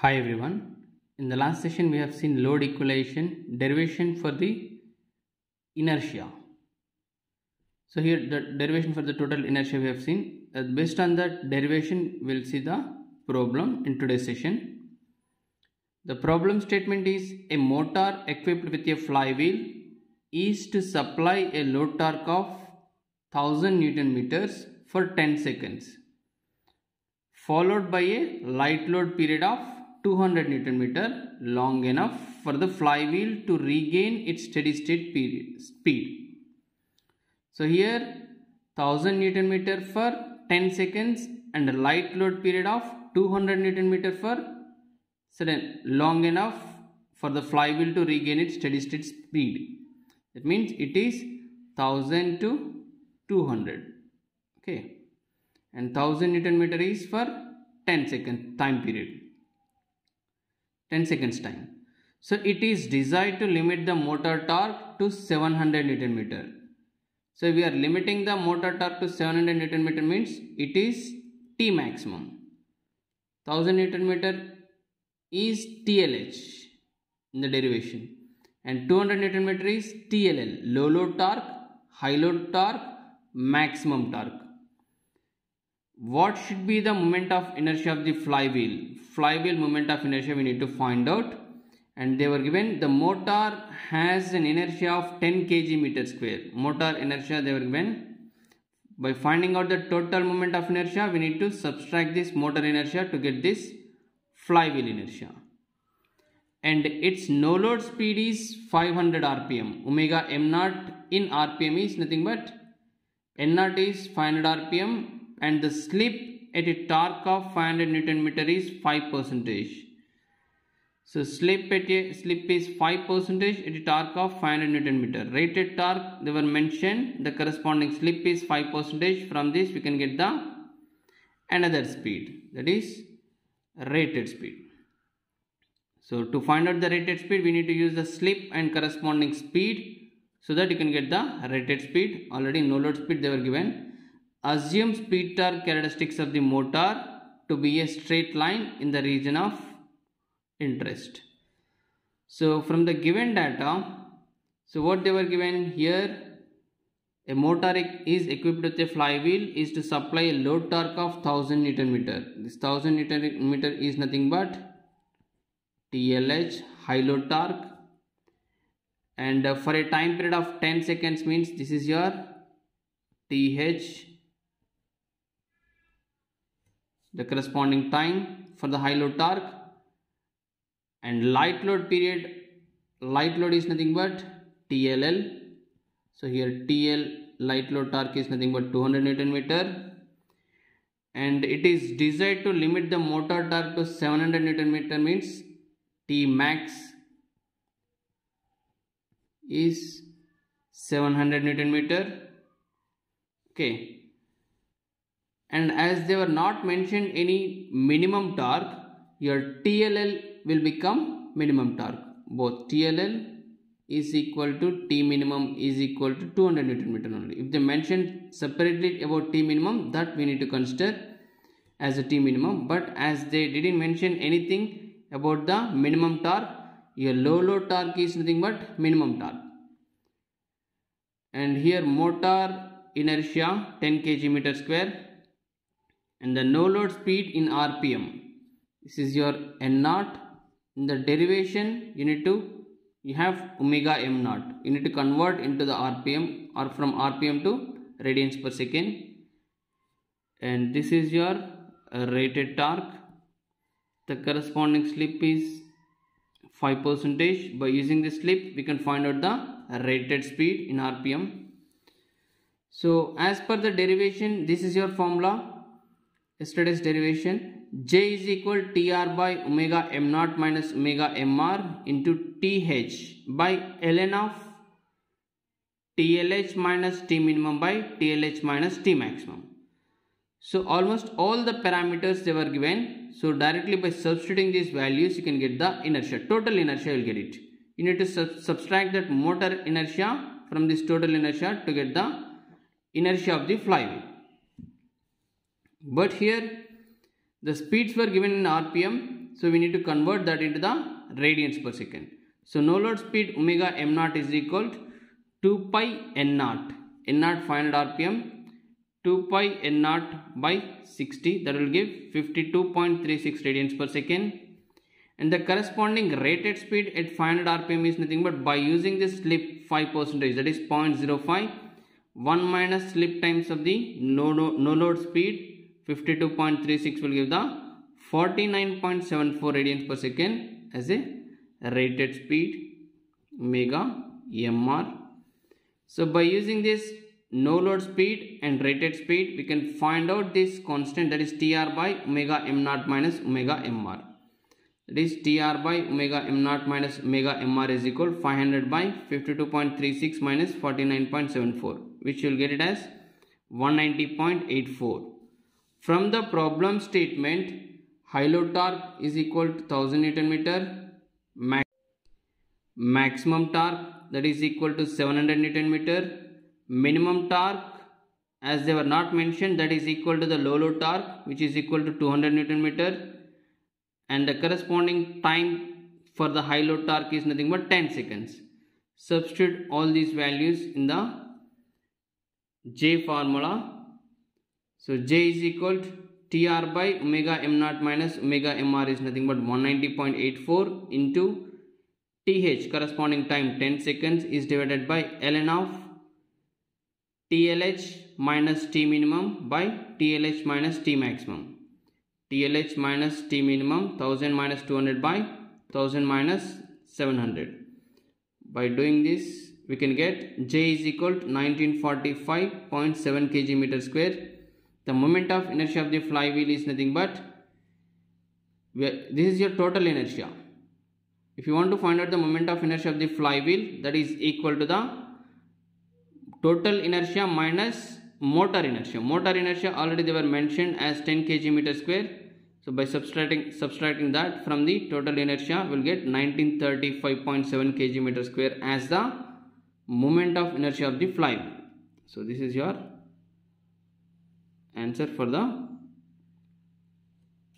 Hi everyone. In the last session we have seen load equalization derivation for the inertia. So here the derivation for the total inertia we have seen. Based on that derivation we'll see the problem in today's session. The problem statement is a motor equipped with a flywheel is to supply a load torque of 1000 Newton meters for 10 seconds followed by a light load period of 200 Newton meter long enough for the flywheel to regain its steady state speed. So here 1000 Newton meter for 10 seconds and a light load period of 200 Newton meter for long enough for the flywheel to regain its steady state speed. That means it is 1000 to 200. Okay. And 1000 Newton meter is for 10 second time period. 10 seconds time. So it is desired to limit the motor torque to 700 Newton meter. So we are limiting the motor torque to 700 Newton meter means it is T maximum. 1000 Newton meter is TLH in the derivation. And 200 Newton meter is TLL, low load torque, high load torque, maximum torque. What should be the moment of inertia of the flywheel? Flywheel moment of inertia we need to find out, and they were given the motor has an inertia of 10 kg meter square. Motor inertia they were given. By finding out the total moment of inertia we need to subtract this motor inertia to get this flywheel inertia. And its no load speed is 500 rpm. Omega m naught in rpm is nothing but n naught is 500 rpm. And the slip at a torque of 500 Newton meter is 5%. So slip is 5% at a torque of 500 Newton meter. Rated torque they were mentioned. The corresponding slip is 5%. From this we can get the another speed, that is rated speed. So to find out the rated speed we need to use the slip and corresponding speed so that you can get the rated speed. Already no load speed they were given. Assume speed torque characteristics of the motor to be a straight line in the region of interest. So from the given data, so what they were given here, a motor is equipped with a flywheel is to supply a load torque of 1000 Newton meter. This 1000 Newton meter is nothing but TLH, high load torque, and for a time period of 10 seconds means this is your TH, the corresponding time for the high load torque, and light load period, light load is nothing but TLL. So here TL light load torque is nothing but 200 Newton meter, and it is desired to limit the motor torque to 700 Newton meter means T max is 700 Newton meter. Okay. And as they were not mentioned any minimum torque, your TLL will become minimum torque. Both TLL is equal to T minimum is equal to 200 Newton meter only. If they mention separately about T minimum, that we need to consider as a T minimum. But as they didn't mention anything about the minimum torque, your low load torque is nothing but minimum torque. And here motor inertia 10 kg meter square. And the no load speed in rpm, this is your n naught. In the derivation you have omega m naught, you need to convert into the rpm or from rpm to radians per second. And this is your rated torque. The corresponding slip is 5%. By using this slip we can find out the rated speed in rpm. So as per the derivation, this is your formula. Yesterday's derivation, J is equal TR by omega m naught minus omega mr into TH by ln of TLH minus T minimum by TLH minus T maximum. So almost all the parameters they were given. So directly by substituting these values you can get the inertia, total inertia you will get it. You need to subtract that motor inertia from this total inertia to get the inertia of the flywheel. But here the speeds were given in rpm So we need to convert that into the radians per second. So no load speed omega m naught is equal to 2 pi n naught. N naught 500 rpm. 2 pi n naught by 60, that will give 52.36 radians per second. And the corresponding rated speed at 500 rpm is nothing but, by using this slip 5%, that is 0.05, 1 minus slip times of the no load speed, 52.36 will give the 49.74 radians per second as a rated speed omega mr. So by using this no load speed and rated speed, we can find out this constant, that is Tr by omega m naught minus omega mr. That is Tr by omega m naught minus omega mr is equal 500 by 52.36 minus 49.74, which you will get it as 190.84. From the problem statement, high load torque is equal to 1000 Newton meter, maximum torque that is equal to 700 Newton meter, minimum torque as they were not mentioned, that is equal to the low load torque, which is equal to 200 Newton meter, and the corresponding time for the high load torque is nothing but 10 seconds. Substitute all these values in the J formula. So J is equal to Tr by omega m naught minus omega mr is nothing but 190.84 into Th, corresponding time 10 seconds, is divided by ln of TLH minus T minimum by TLH minus T maximum. TLH minus T minimum, 1000 minus 200 by 1000 minus 700. By doing this, we can get J is equal to 1945.7 kg meter square. The moment of inertia of the flywheel is nothing but, this is your total inertia. If you want to find out the moment of inertia of the flywheel, that is equal to the total inertia minus motor inertia. Motor inertia already they were mentioned as 10 kg meter square. So by subtracting that from the total inertia, we will get 1935.7 kg meter square as the moment of inertia of the flywheel. So this is your answer for the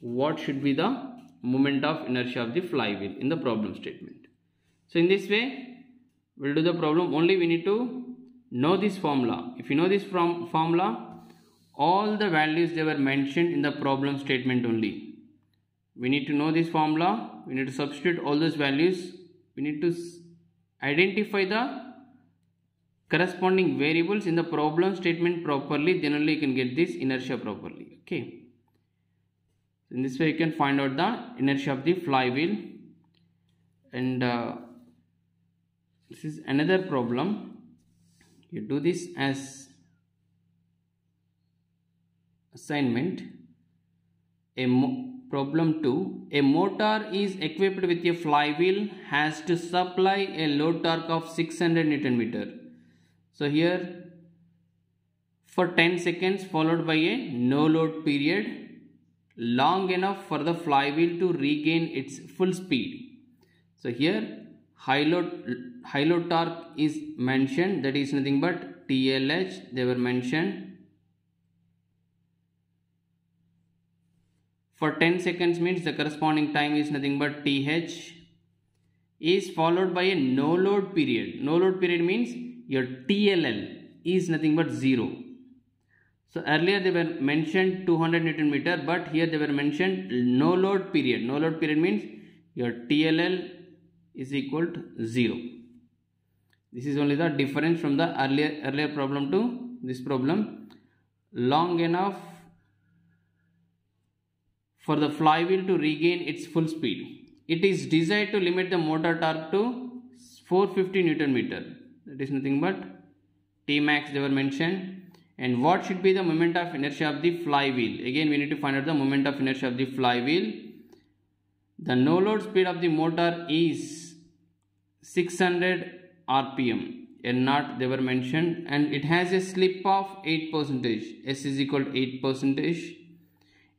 what should be the moment of inertia of the flywheel in the problem statement. So in this way, we will do the problem. Only we need to know this formula. If you know this formula, all the values they were mentioned in the problem statement only. We need to know this formula. We need to substitute all those values. We need to identify the corresponding variables in the problem statement properly. Then only you can get this inertia properly. Okay. In this way, you can find out the inertia of the flywheel. And this is another problem. You do this as assignment. Problem 2. A motor is equipped with a flywheel, has to supply a load torque of 600 Newton meter. So here for 10 seconds followed by a no load period long enough for the flywheel to regain its full speed. So here high load torque is mentioned, that is nothing but TLH they were mentioned. For 10 seconds means the corresponding time is nothing but TH, is followed by a no load period. No load period means your TLL is nothing but 0. So earlier they were mentioned 200 Newton meter, but here they were mentioned no load period. No load period means your TLL is equal to 0. This is only the difference from the earlier problem to this problem. Long enough for the flywheel to regain its full speed. It is desired to limit the motor torque to 450 Newton meter. That is nothing but T max they were mentioned. And what should be the moment of inertia of the flywheel? Again, we need to find out the moment of inertia of the flywheel. The no load speed of the motor is 600 rpm. N naught they were mentioned, and it has a slip of 8%. S is equal to 8%.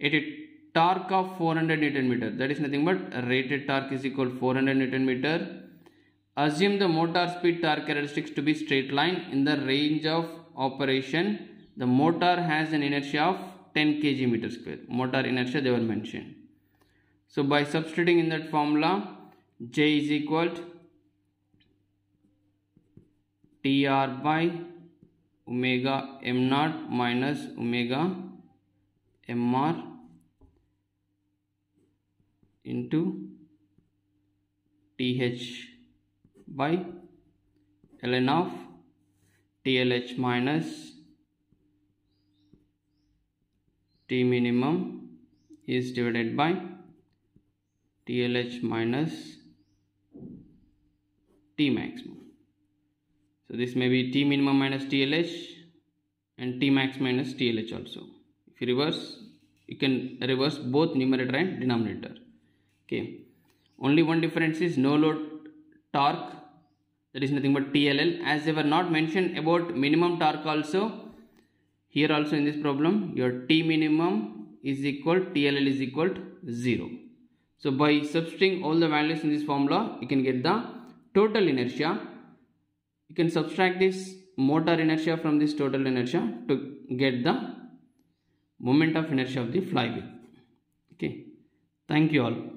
At a torque of 400 Newton meter. That is nothing but rated torque is equal to 400 Newton meter. Assume the motor speed torque characteristics to be straight line in the range of operation. The motor has an inertia of 10 kg meter square. Motor inertia they were mentioned. So by substituting in that formula, J is equal to TR by omega m naught minus omega mr into TH by ln of TLH minus T minimum is divided by TLH minus T maximum. So this may be T minimum minus TLH and T max minus TLH also. If you reverse, you can reverse both numerator and denominator. Okay. Only one difference is no load torque, that is nothing but TLL. As they were not mentioned about minimum torque also, here also in this problem your T minimum is equal, TLL is equal to 0. So by substituting all the values in this formula, you can get the total inertia. You can subtract this motor inertia from this total inertia to get the moment of inertia of the flywheel. Okay. Thank you all.